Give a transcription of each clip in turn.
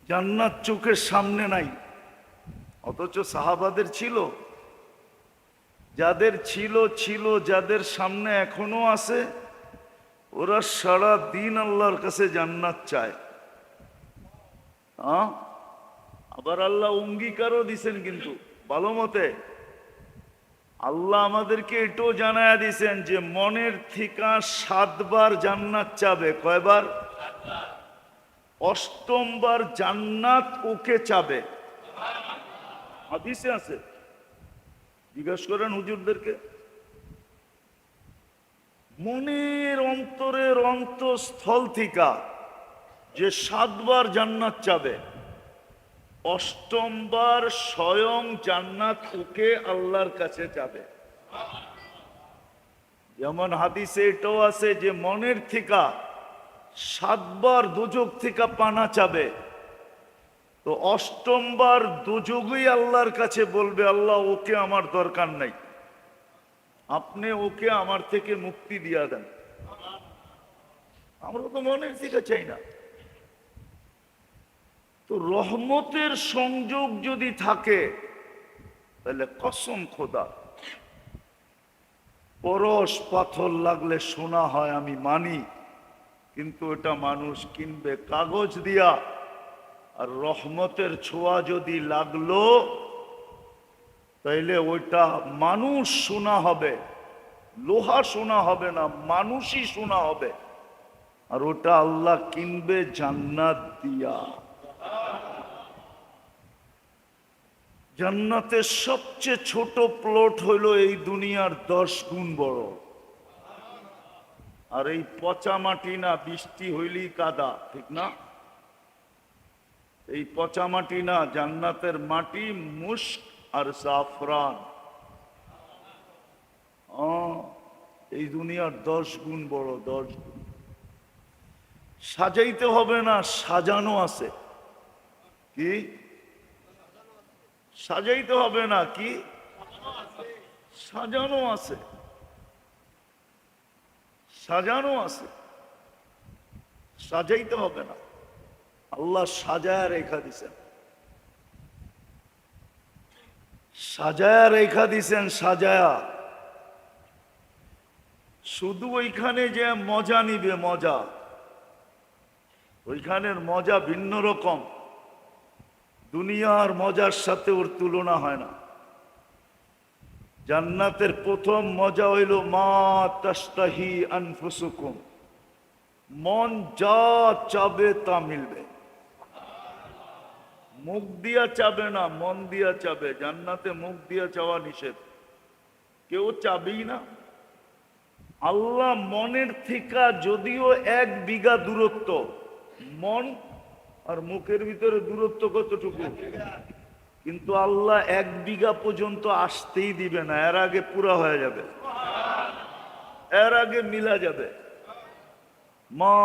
জান্নাত চোখের সামনে নাই, অথচ সাহাবাদের ছিল। যাদের ছিল, যাদের সামনে এখনো আছে, ওরা সারা দিন আল্লাহর কাছে জান্নাত চায়। আবার আল্লাহ অঙ্গীকারও দিছেন, কিন্তু ভালো মতে আল্লাহ আমাদেরকে এটাও জানায়া দিছেন যে মনের থেকে 7 বার জান্নাত চাবে। কয়বার? 8ম বার জান্নাত ওকে চাবে। হাদিসে আছে, জিজ্ঞাসা করেন হুজুরদেরকে। মনের অন্তরের অন্তঃস্থল থেকে যে 7 বার জান্নাত চাবে, 8ম বার স্বয়ং জান্নাত ওকে আল্লাহর কাছে যাবে। যেমন হাদিসে এটাও আছে যে মনের থেকে 7 বার দোজখ থেকে পানা চাবে, তো 8ম বার দোজখই আল্লাহর কাছে বলবে, আল্লাহ ওকে আমার দরকার নাই, আপনি ওকে আমার থেকে মুক্তি দিয়া দেন। আমরা তো মনের থেকে চাই না। তো রহমতের সংযোগ যদি থাকে, তাহলে কসম খোদা, পরশ পাথর লাগলে সোনা হয় আমি মানি, কিন্তু এটা মানুষ কিনবে কাগজ দিয়া। আর রহমতের ছোঁয়া যদি লাগলো, তাইলে ওইটা মানুষ সোনা হবে, লোহা সোনা হবে না, মানুষই সোনা হবে। আর ওটা আল্লাহ কিনবে জান্নাত দিয়া। জান্নাতের সবচেয়ে ছোট প্লট হইল এই দুনিয়ার 10 গুণ বড়। আর এই পচা মাটি না, বৃষ্টি হইলেই কাদা, ঠিক না? এই পচা মাটি না, জান্নাতের মাটি মুস্ক আর জাফরান। এই দুনিয়ার 10 গুণ বড়, 10 গুণ। সাজাইতে হবে না, সাজানো আছে। কি সাজাইতে হবে না, কি সাজানো আছে, সাজানো আছে, সাজাইতে হবে না। আল্লাহ সাজায়া রেখা দিছেন, সাজায়া রেখা দিছেন, সাজায়া। শুধু ওইখানে যে মজা নিবে, মজা, ওইখানের মজা ভিন্ন রকম। দুনিয়ার মজার সাথে ওর তুলনা হয় না। জান্নাতের প্রথম মজা হইল মা তাশতাহি আনফুসুকুম, মন যা চাবে তা মিলবে। মুখ দিয়া চাবে না, মন দিয়া চাবে। জান্নাতে মুখ দিয়া চাওয়া নিষেধ, কেউ চাবেই না। আল্লাহ মনের থেকে যদিও 1 বিঘা দূরত্ব, মন আর মুখের ভিতরে দূরত্ব কতটুকু, কিন্তু আল্লাহ 1 বিঘা পর্যন্ত আসতেই দিবে না, এর আগে পুরা হয়ে যাবে, এর আগে মিলা যাবে। মা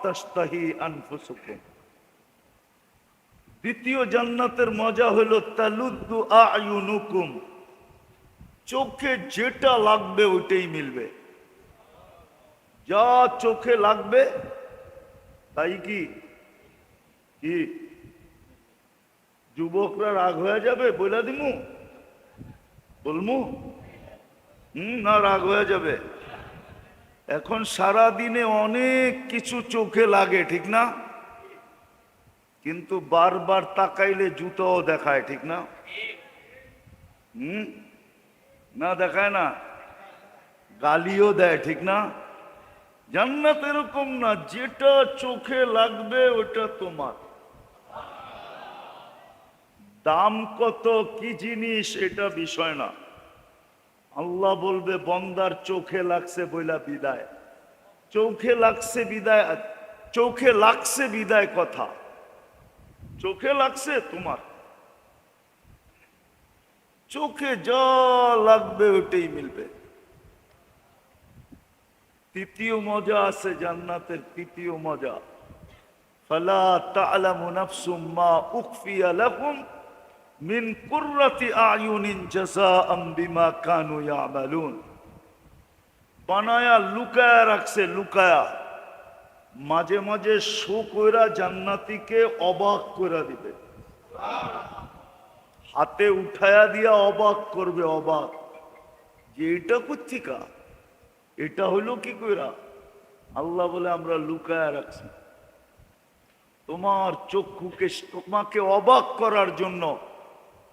তাশতাহি আনফুসুকুম। দ্বিতীয় জান্নাতের মজা হলো তালুদ্দু আয়ুনুকুম, চোখে যেটা লাগবে ওইটাই মিলবে। যা চোখে লাগবে তাই। কি কি যুবকরা রাগ হয়ে যাবে বইলা দিমু, বলমু? না, রাগ হয়ে যাবে। এখন সারা দিনে অনেক কিছু চোখে লাগে, ঠিক না? কিন্তু বারবার তাকাইলে জুতাও দেখায়, ঠিক না? না দেখায় না, গালিও দেয়, ঠিক না? জান্নাত এরকম না, যেটা চোখে লাগবে ওটা তোমার। দাম কত, কি জিনিস, এটা বিষয় না। আল্লাহ বলবে বন্দার চোখে লাগছে বইলা বিদায়, চোখে লাগছে বিদায়, চোখে লাগছে বিদায় কথা, চোখে লাগছে তোমার। চোখে যা লাগবে ওটাই মিলবে। তৃতীয় মজা আছে জান্নাতের, তৃতীয় মজা, ফালা তা'লামু নাফসুম মা উখফিয়া লাকুম মিন কুররাতি আয়ুনিন জাযাআম বিমা কানু ইয়ামালুন। বানায়া লুকায়া রাখছে, লুকায়া। মাঝে মাঝে শো কইরা জান্নাতীকে অবাক কইরা দিবে, হাতে উঠায়া দিয়া অবাক করবে, অবাক যে এটা কোত্থেকা, এটা হইল কি কইরা। আল্লাহ বলে আমরা লুকায়া রাখছি, তোমার চক্ষুকে তোমাকে অবাক করার জন্য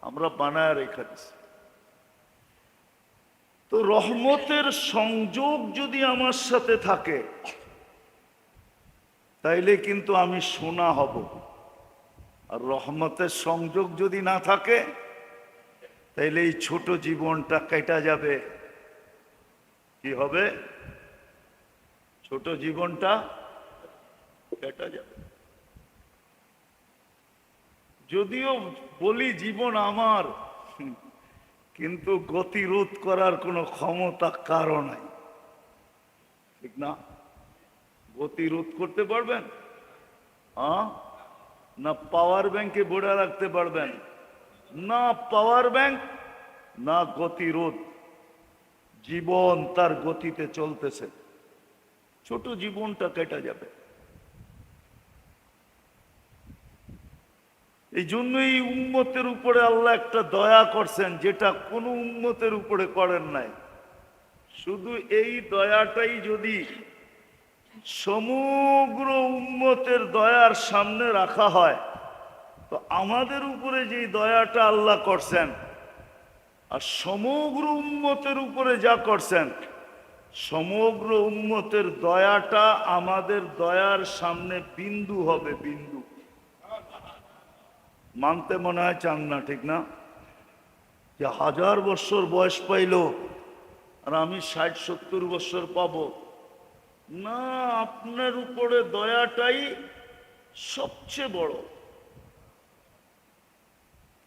আমরা বানায় রেখে দিছি। তো রহমতের সংযোগ যদি আমার সাথে থাকে তাইলে কিন্তু আমি সোনা হব, আর রহমতের সংযোগ যদি না থাকে তাইলে এই ছোট জীবনটা কেটে যাবে। কি হবে? ছোট জীবনটা কেটে যাবে। যদিও বলি জীবন আমার, কিন্তু গতিরোধ করার কোনো ক্ষমতা কারো নাই, ঠিক না? গতিরোধ করতে পারবেন? না পাওয়ার ব্যাংকে ভরে রাখতে পারবেন? না পাওয়ার ব্যাংক, না গতিরোধ। জীবন তার গতিতে চলতেছে, ছোট জীবনটা কেটে যাবে। এই জন্য এই উম্মতের উপরে আল্লাহ একটা দয়া করছেন, যেটা কোনো উম্মতের উপরে করেন নাই। শুধু এই দয়াটাই যদি সমগ্র উম্মতের দয়ার সামনে রাখা হয়, তো আমাদের উপরে যে দয়াটা আল্লাহ করছেন আর সমগ্র উম্মতের উপরে যা করছেন, সমগ্র উম্মতের দয়াটা আমাদের দয়ার সামনে বিন্দু হবে, বিন্দু। মানতে মনে হয় চান না, ঠিক না? যে 1000 বছর বয়স পাইল আর আমি 60-70 বছর পাবো না, আপনার উপরে দয়াটাই সবচেয়ে বড়।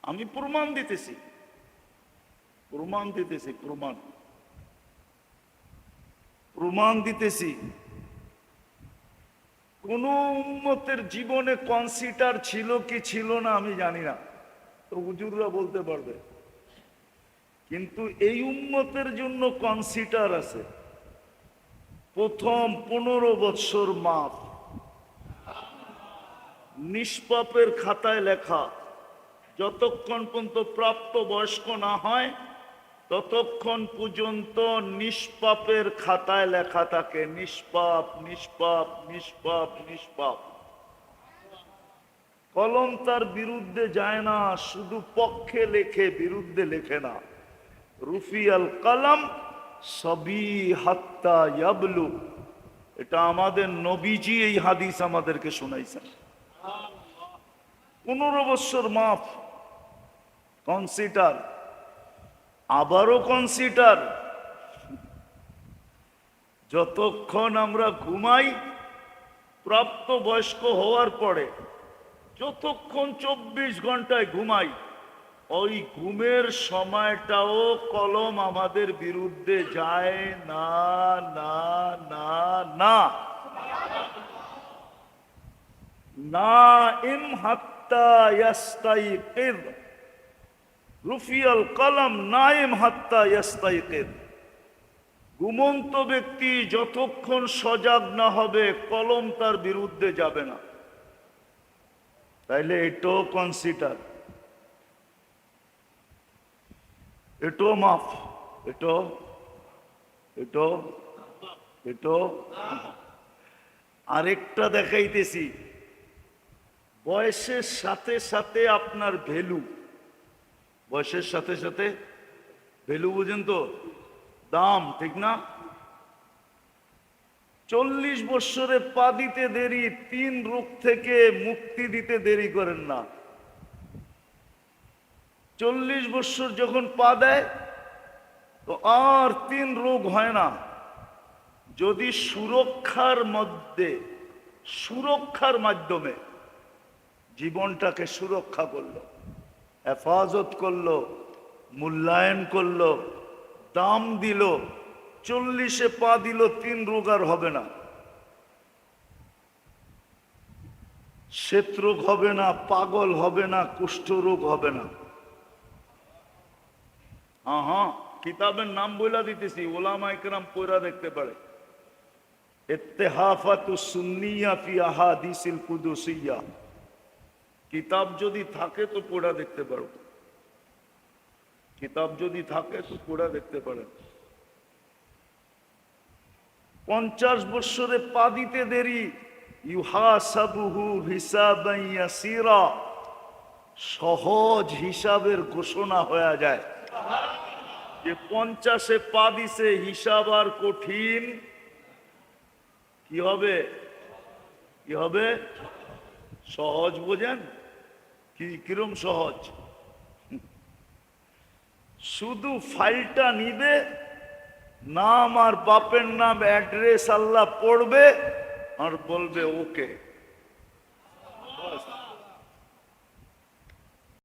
আমি প্রমাণ দিতেছি, প্রমাণ দিতেছি। কোন উম্মতের জীবনে কনসিডার ছিল কি ছিল না আমি জানি না, তো হুজুররা বলতে পারবে। কিন্তু এই উম্মতের জন্য কনসিডার আছে। প্রথম 15 বৎসর মাপ, নিষ্পাপের খাতায় লেখা। যতক্ষণ পর্যন্ত প্রাপ্ত বয়স্ক না হয় ততক্ষণ পর্যন্ত নিষ্পাপের খাতায় লেখা থাকে, নিষ্পাপ, নিষ্পাপ, নিষ্পাপ, নিষ্পাপ। কলম তার বিরুদ্ধে যায় না, শুধু পক্ষে লেখে, বিরুদ্ধে লেখে না। রুফিয়াল কলম সবি হাত্তা ইয়াবলু, এটা আমাদের নবীজি এই হাদিস আমাদেরকে শোনাইছেন। 15 বছর মাফ, কনসিডার, আবারও কনসিডার। যতক্ষণ আমরা ঘুমাই প্রাপ্ত বয়স্ক হওয়ার পরে, যতক্ষণ 24 ঘন্টায় ঘুমাই, ওই ঘুমের সময়টাও কলম আমাদের বিরুদ্ধে যায় না, না, না, না। নাইম হাত্তা ইয়াস্তাইকিজ, রুফিয়াল কলম নাইম হাত্তা ইয়াস্তাইকিজ। ঘুমন্ত ব্যক্তি যতক্ষণ সজাগ না হবে কলম তার বিরুদ্ধে যাবে না। তাইলে এটাও কনসিডার, এটাও মাফ, এটাও এটাও এটাও। আরেকটা দেখাইতেছি, বয়সের সাথে সাথে আপনার ভ্যালু, বয়সের সাথে সাথে ভ্যালু, বুঝেন তো, দাম, ঠিক না? 40 বৎসরে পা দিতে দেরি, 3 রোগ থেকে মুক্তি দিতে দেরি করেন না। 40 বৎসর যখন পা দেয় তো আর 3 রোগ হয় না। যদি সুরক্ষার মধ্যে, সুরক্ষার মাধ্যমে জীবনটাকে সুরক্ষা করলো, হেফাজত করলো, মূল্যায়ন করলো, দাম দিল, 40-এ পা দিল, 3 রোগ আর হবে না। শ্বেতরোগ হবে না, পাগল হবে না, কুষ্ঠরোগ হবে না। হ্যাঁ, কিতাবের নাম বইলা দিতেছি, ওলামা ইকরাম পড়া দেখতে পারে। ইত্তেহাফাতুস সুন্নিয়া ফি আহাদিসিল কুদুসিয়া, কিতাব যদি থাকে তো পড়া দেখতে পারো, কিতাব যদি থাকে তো পড়া দেখতে পারেন। 50 বৎসরে পা দিতে দেরি, ইউহাসাবুহু হিসাবান ইয়াসিরা, সহজ হিসাবের ঘোষণা হয়ে যায় যে 50-এ পা দিছে, হিসাব আর কঠিন কি হবে, কি হবে, সহজ। বোঝেন কি কিরম সহজ? শুধু ফাইলটা নিবে, নাম আর বাপের নাম অ্যাড্রেস আল্লাহ পড়বে আর বলবে ওকে।